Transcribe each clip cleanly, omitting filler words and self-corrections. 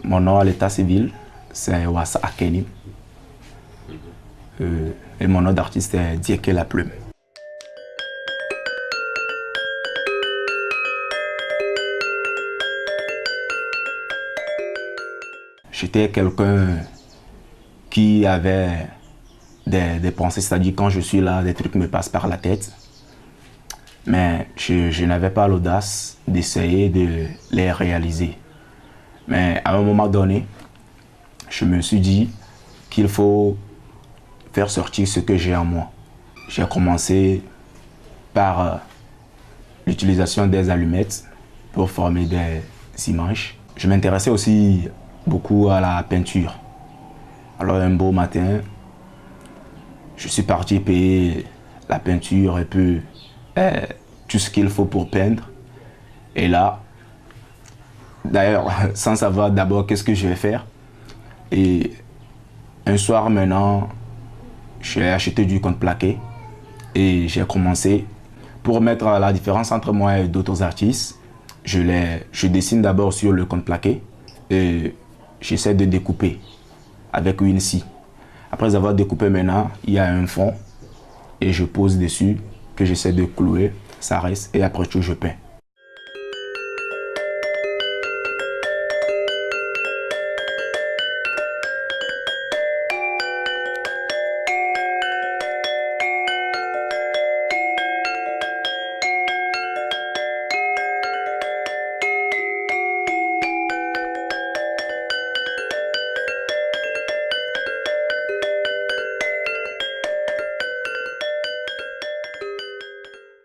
Mon nom à l'état civil, c'est Wassa Akeni. Et mon nom d'artiste est Dieke La Plume. J'étais quelqu'un qui avait des pensées, c'est-à-dire quand je suis là, des trucs me passent par la tête. Mais je n'avais pas l'audace d'essayer de les réaliser. Mais à un moment donné, je me suis dit qu'il faut faire sortir ce que j'ai en moi. J'ai commencé par l'utilisation des allumettes pour former des images. Je m'intéressais aussi beaucoup à la peinture. Alors un beau matin, je suis parti payer la peinture et puis tout ce qu'il faut pour peindre. Et là, d'ailleurs, sans savoir d'abord qu'est-ce que je vais faire. Et un soir maintenant, j'ai acheté du contreplaqué et j'ai commencé. Pour mettre la différence entre moi et d'autres artistes, je dessine d'abord sur le contreplaqué et j'essaie de découper avec une scie. Après avoir découpé maintenant, il y a un fond et je pose dessus que j'essaie de clouer, ça reste et après tout je peins.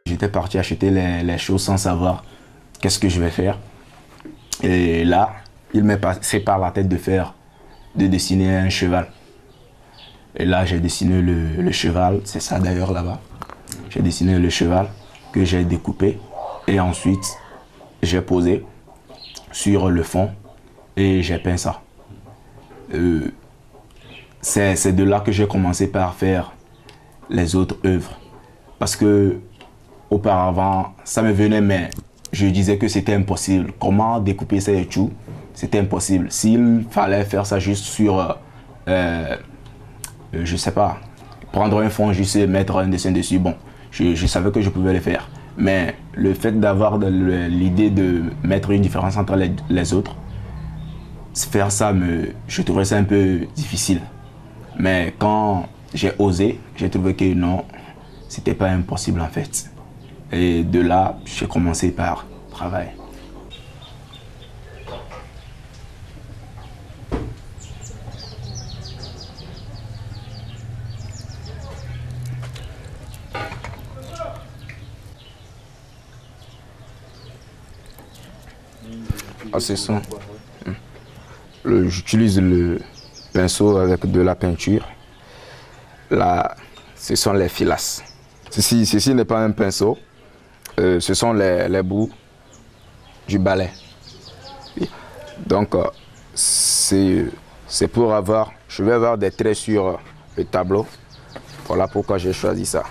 J'étais parti acheter les choses sans savoir qu'est-ce que je vais faire. Et là, il m'est passé par la tête de dessiner un cheval. Et là, j'ai dessiné le cheval, c'est ça d'ailleurs là-bas. J'ai dessiné le cheval que j'ai découpé. Et ensuite, j'ai posé sur le fond et j'ai peint ça. C'est de là que j'ai commencé par faire les autres œuvres. Parce que auparavant, ça me venait, mais je disais que c'était impossible. Comment découper ça et tout? C'était impossible. S'il fallait faire ça juste sur, je sais pas, prendre un fond, juste mettre un dessin dessus, bon, je savais que je pouvais le faire. Mais le fait d'avoir l'idée de mettre une différence entre les autres, faire ça, je trouvais ça un peu difficile. Mais quand j'ai osé, j'ai trouvé que non, c'était pas impossible en fait. Et de là, j'ai commencé par travailler. Ah, c'est ça. J'utilise le pinceau avec de la peinture. Là, ce sont les filasses. Ceci n'est pas un pinceau. Ce sont les bouts du balai. Donc, c'est pour avoir... Je vais avoir des traits sur le tableau. Voilà pourquoi j'ai choisi ça.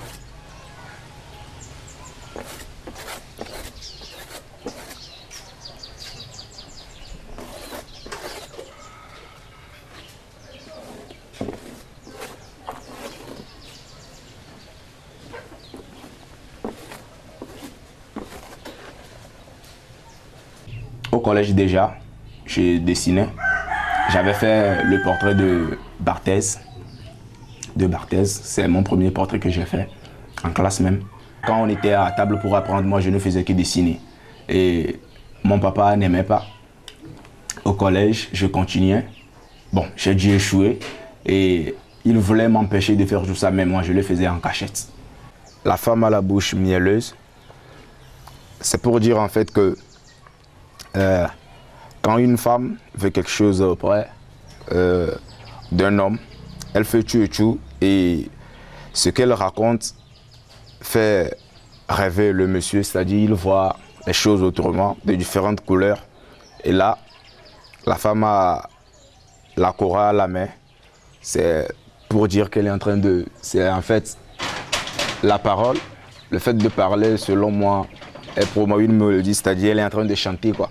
Au collège déjà, j'ai dessiné. J'avais fait le portrait de Barthez. C'est mon premier portrait que j'ai fait, en classe même. Quand on était à table pour apprendre, moi je ne faisais que dessiner. Et mon papa n'aimait pas. Au collège, je continuais. Bon, j'ai dû échouer. Et il voulait m'empêcher de faire tout ça, mais moi je le faisais en cachette. La femme à la bouche mielleuse, c'est pour dire en fait que quand une femme veut quelque chose auprès d'un homme, elle fait tout et tout, et ce qu'elle raconte fait rêver le monsieur, c'est-à-dire il voit les choses autrement, de différentes couleurs. Et là, la femme a la cora à la main, c'est pour dire qu'elle est en train de... C'est en fait la parole, le fait de parler, selon moi, est pour moi une mélodie, c'est-à-dire elle est en train de chanter, quoi.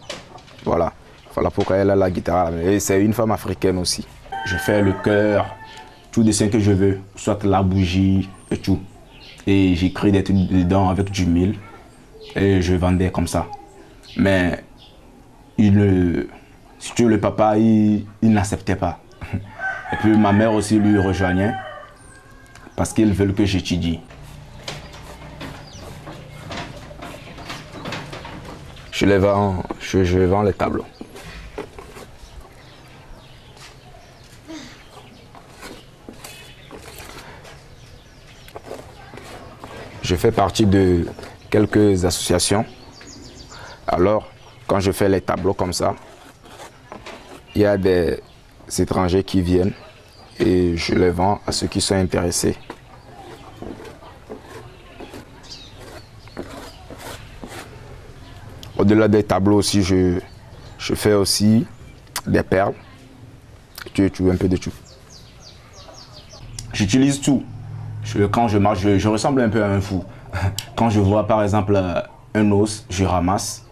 Voilà. Voilà pourquoi elle a la guitare à la main. Et c'est une femme africaine aussi. Je fais le cœur, tout dessin que je veux, soit la bougie et tout. Et j'écris des trucs dedans avec du mille et je vendais comme ça. Mais si tu veux, le papa, il n'acceptait pas. Et puis ma mère aussi lui rejoignait parce qu'ils veulent que j'étudie. Je vends les tableaux. Je fais partie de quelques associations. Alors, quand je fais les tableaux comme ça, il y a des étrangers qui viennent et je les vends à ceux qui sont intéressés. Au-delà des tableaux aussi, je fais aussi des perles. Un peu de tout. J'utilise tout. Quand je marche, je ressemble un peu à un fou. Quand je vois par exemple un os, je ramasse.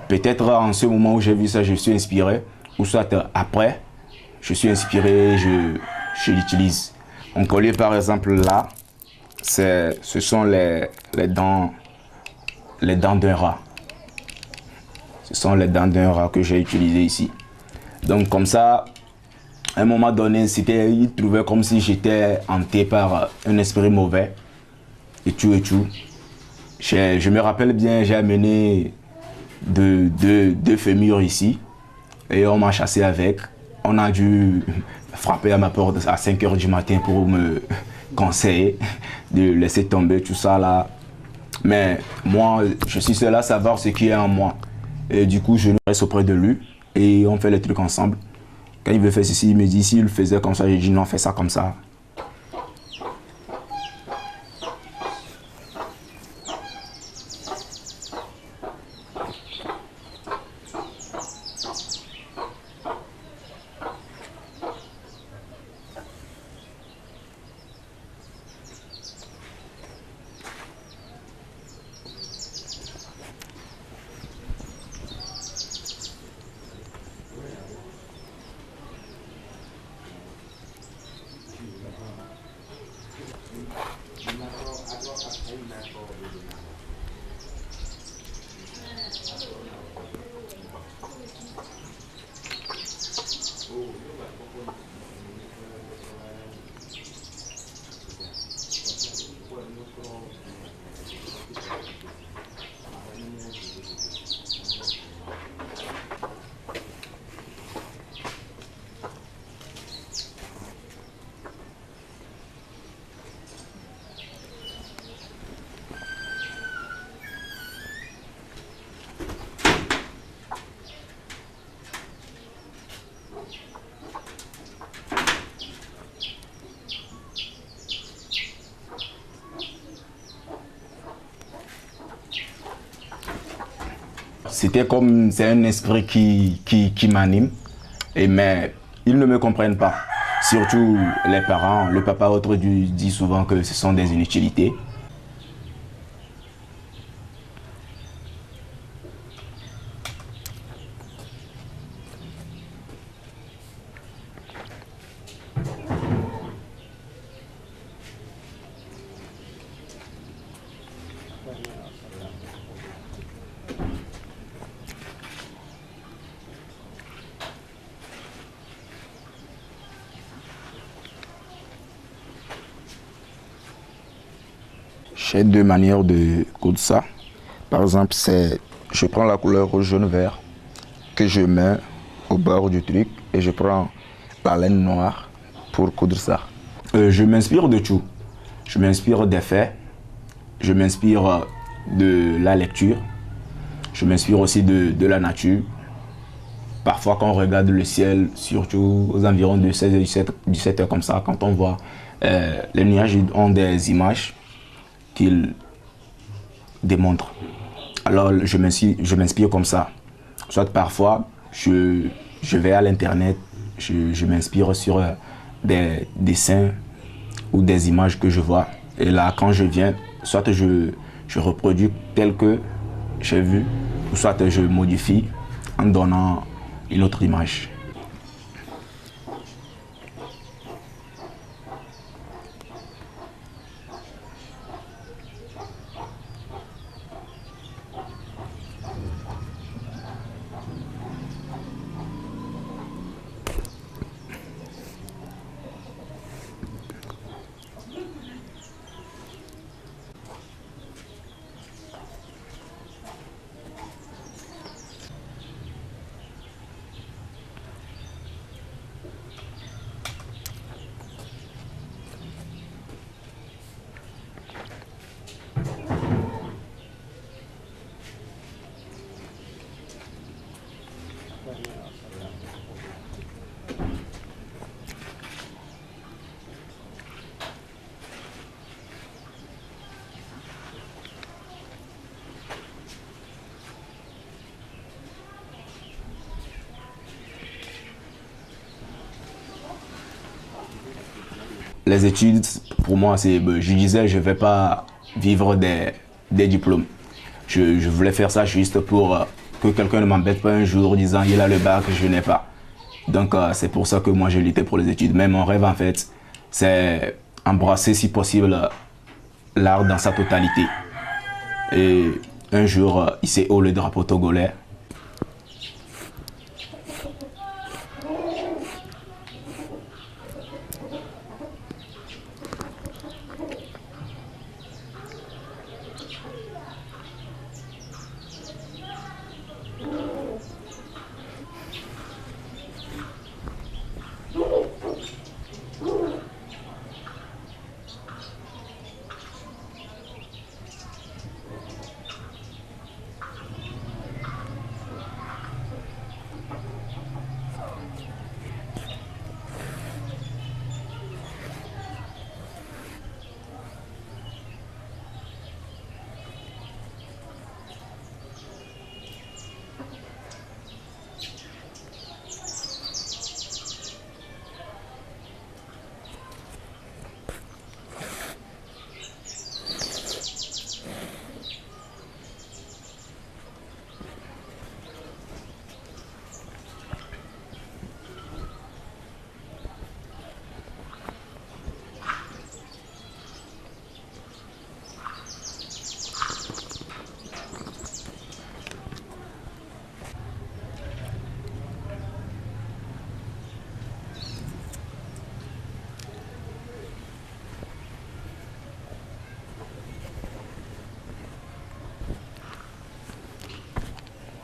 Peut-être en ce moment où j'ai vu ça, je suis inspiré. Ou soit après, je suis inspiré, je l'utilise. Un collier par exemple là, ce sont les dents d'un rat. Ce sont les dents d'un rat que j'ai utilisées ici. Donc comme ça, à un moment donné, il trouvait comme si j'étais hanté par un esprit mauvais. Et tout et tout. Je me rappelle bien, j'ai amené deux fémurs ici. Et on m'a chassé avec. On a dû frapper à ma porte à 5 h du matin pour me conseiller de laisser tomber tout ça là. Mais moi, je suis seul à savoir ce qui est en moi. Et du coup, je reste auprès de lui et on fait les trucs ensemble. Quand il veut faire ceci, il me dit, s'il le faisait comme ça, j'ai dit non, fais ça comme ça. C'était comme, c'est un esprit qui m'anime, mais ils ne me comprennent pas. Surtout les parents, le papa autre dit souvent que ce sont des inutilités. J'ai deux manières de coudre ça. Par exemple, je prends la couleur rouge, jaune, vert que je mets au bord du truc et je prends la laine noire pour coudre ça. Je m'inspire de tout. Je m'inspire des faits, je m'inspire de la lecture, je m'inspire aussi de la nature. Parfois quand on regarde le ciel, surtout aux environs de 16h, 17 h comme ça, quand on voit les nuages ont des images qu'ils démontrent. Alors je m'inspire comme ça. Soit parfois, je vais à l'internet, je m'inspire sur des dessins ou des images que je vois. Et là, quand je viens, soit je reproduis tel que j'ai vu, ou soit je modifie en donnant une autre image. Les études, pour moi, je disais, je ne vais pas vivre des diplômes. Je voulais faire ça juste pour que quelqu'un ne m'embête pas un jour disant il a le bac, je n'ai pas. Donc c'est pour ça que moi je luttais pour les études. Mais mon rêve en fait, c'est embrasser si possible l'art dans sa totalité. Et un jour, hisser haut le drapeau togolais.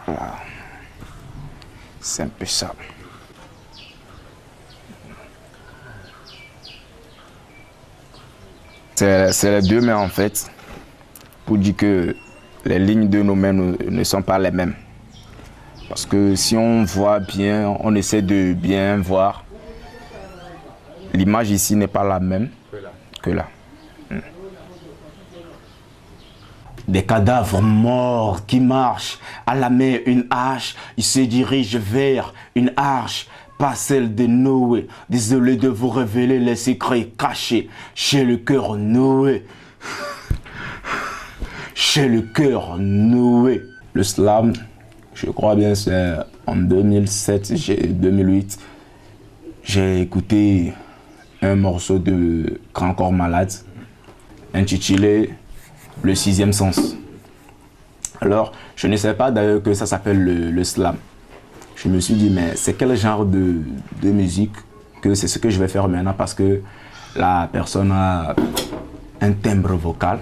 Voilà. C'est un peu ça. C'est les deux mains en fait, pour dire que les lignes de nos mains ne sont pas les mêmes. Parce que si on voit bien, on essaie de bien voir, l'image ici n'est pas la même que là. Des cadavres morts qui marchent à la main une hache, ils se dirigent vers une arche, pas celle de Noé. Désolé de vous révéler les secrets cachés chez le cœur Noé. Chez le cœur Noé. Le slam, je crois bien c'est en 2007, 2008, j'ai écouté un morceau de Grand Corps Malade intitulé Le sixième sens. Alors, je ne savais pas d'ailleurs que ça s'appelle le slam. Je me suis dit, mais c'est quel genre de musique que c'est ce que je vais faire maintenant parce que la personne a un timbre vocal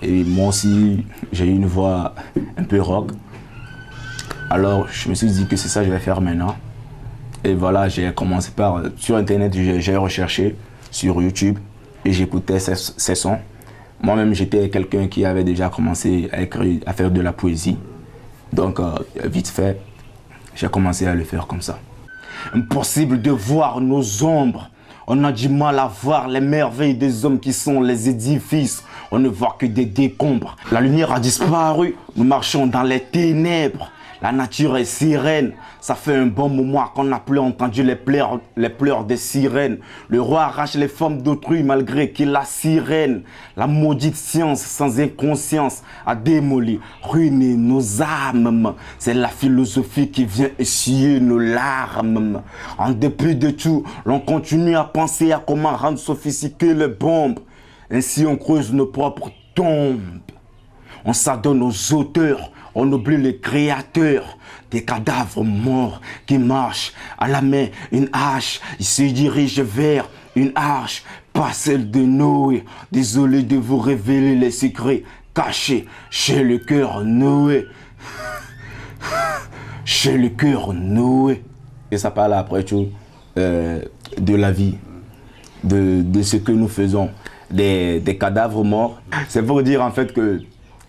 et moi aussi, j'ai une voix un peu rock. Alors, je me suis dit que c'est ça que je vais faire maintenant. Et voilà, j'ai commencé par, sur Internet, j'ai recherché sur YouTube et j'écoutais ces sons. Moi-même, j'étais quelqu'un qui avait déjà commencé à écrire, à faire de la poésie. Donc, vite fait, j'ai commencé à le faire comme ça. Impossible de voir nos ombres. On a du mal à voir les merveilles des hommes qui sont les édifices. On ne voit que des décombres. La lumière a disparu. Nous marchons dans les ténèbres. La nature est sirène. Ça fait un bon moment qu'on n'a plus entendu les pleurs des sirènes. Le roi arrache les femmes d'autrui malgré qu'il la sirène. La maudite science sans inconscience a démoli, ruiné nos âmes. C'est la philosophie qui vient essuyer nos larmes. En dépit de tout, l'on continue à penser à comment rendre sophistiquées les bombes. Ainsi on creuse nos propres tombes. On s'adonne aux auteurs, on oublie les créateurs. Des cadavres morts qui marchent à la main une hache. Ils se dirigent vers une arche, pas celle de Noé. Désolé de vous révéler les secrets cachés chez le cœur Noé. Chez le cœur Noé. Et ça parle après tout de la vie, de ce que nous faisons, des cadavres morts. C'est pour dire en fait que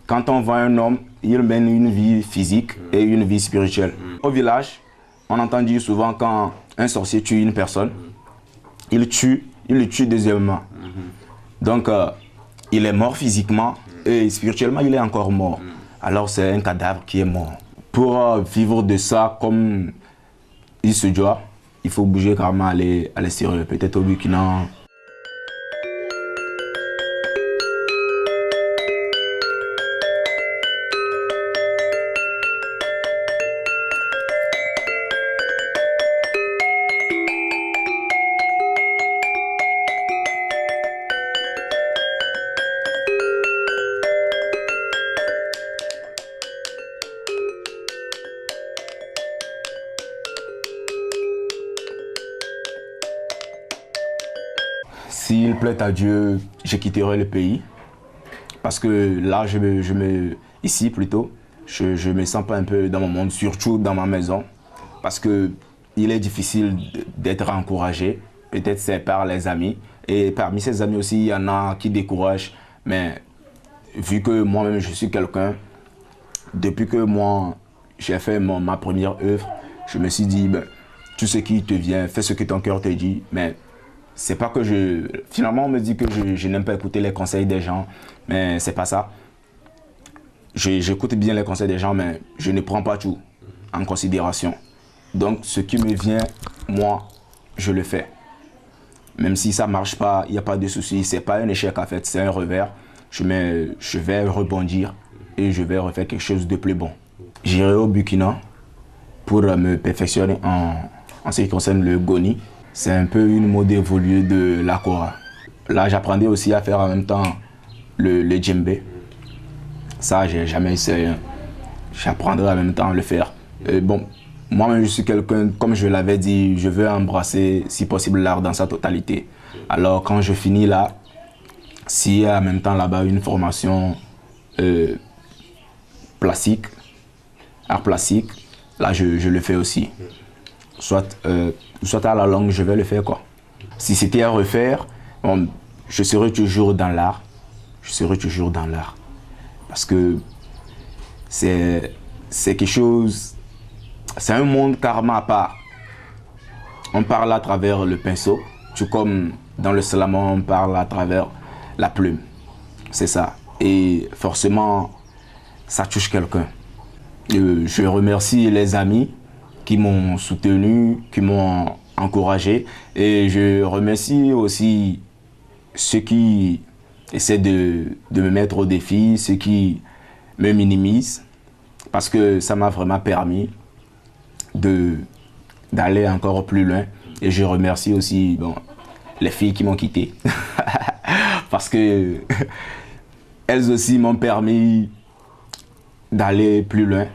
quand on voit un homme, il mène une vie physique et une vie spirituelle. Au village, on entend dire souvent quand un sorcier tue une personne, il le tue deuxièmement. Donc, il est mort physiquement et spirituellement, il est encore mort. Alors, c'est un cadavre qui est mort. Pour vivre de ça comme il se doit, il faut bouger carrément à l'extérieur, peut-être au Burkina. S'il plaît à Dieu, je quitterai le pays. Parce que là, ici plutôt, je me sens pas un peu dans mon monde, surtout dans ma maison. Parce que il est difficile d'être encouragé. Peut-être c'est par les amis. Et parmi ces amis aussi, il y en a qui découragent. Mais vu que moi-même, je suis quelqu'un, depuis que moi, j'ai fait ma première œuvre, je me suis dit, ben, tout ce qui te vient, fais ce que ton cœur te dit. Mais c'est pas que finalement, on me dit que je n'aime pas écouter les conseils des gens, mais c'est pas ça. J'écoute bien les conseils des gens, mais je ne prends pas tout en considération. Donc, ce qui me vient, moi, je le fais. Même si ça marche pas, il n'y a pas de souci. C'est pas un échec en fait, c'est un revers. Je vais rebondir et je vais refaire quelque chose de plus bon. J'irai au Burkina pour me perfectionner en ce qui concerne le Goni. C'est un peu une mode évoluée de l'Akora. Là, j'apprendais aussi à faire en même temps le djembé. Ça, j'ai jamais essayé. J'apprendrai en même temps à le faire. Bon, moi-même, je suis quelqu'un, comme je l'avais dit, je veux embrasser, si possible, l'art dans sa totalité. Alors, quand je finis là, s'il y a en même temps là-bas une formation plastique, art plastique, là, je le fais aussi. Soit à la langue, je vais le faire quoi. Si c'était à refaire, bon, je serai toujours dans l'art. Je serai toujours dans l'art. Parce que c'est quelque chose, c'est un monde carrément à part. On parle à travers le pinceau, tout comme dans le slam, on parle à travers la plume. C'est ça. Et forcément, ça touche quelqu'un. Je remercie les amis qui m'ont soutenu, qui m'ont encouragé. Et je remercie aussi ceux qui essaient de me mettre au défi, ceux qui me minimisent, parce que ça m'a vraiment permis d'aller encore plus loin. Et je remercie aussi les filles qui m'ont quitté, parce que elles aussi m'ont permis d'aller plus loin.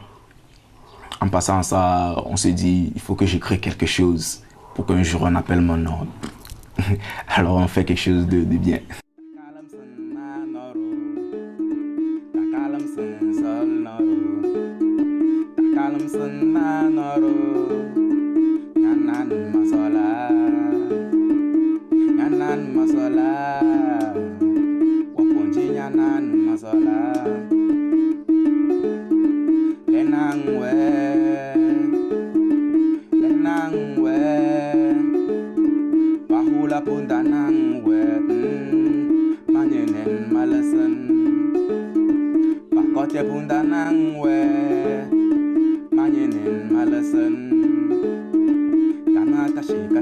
En passant à ça, on s'est dit, il faut que je crée quelque chose pour qu'un jour on appelle mon nom. Alors on fait quelque chose de bien.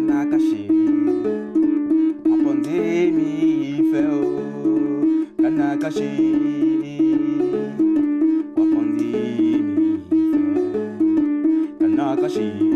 kana caché. Apondé mi fait oh, kana caché. Apondé mi fait kana caché.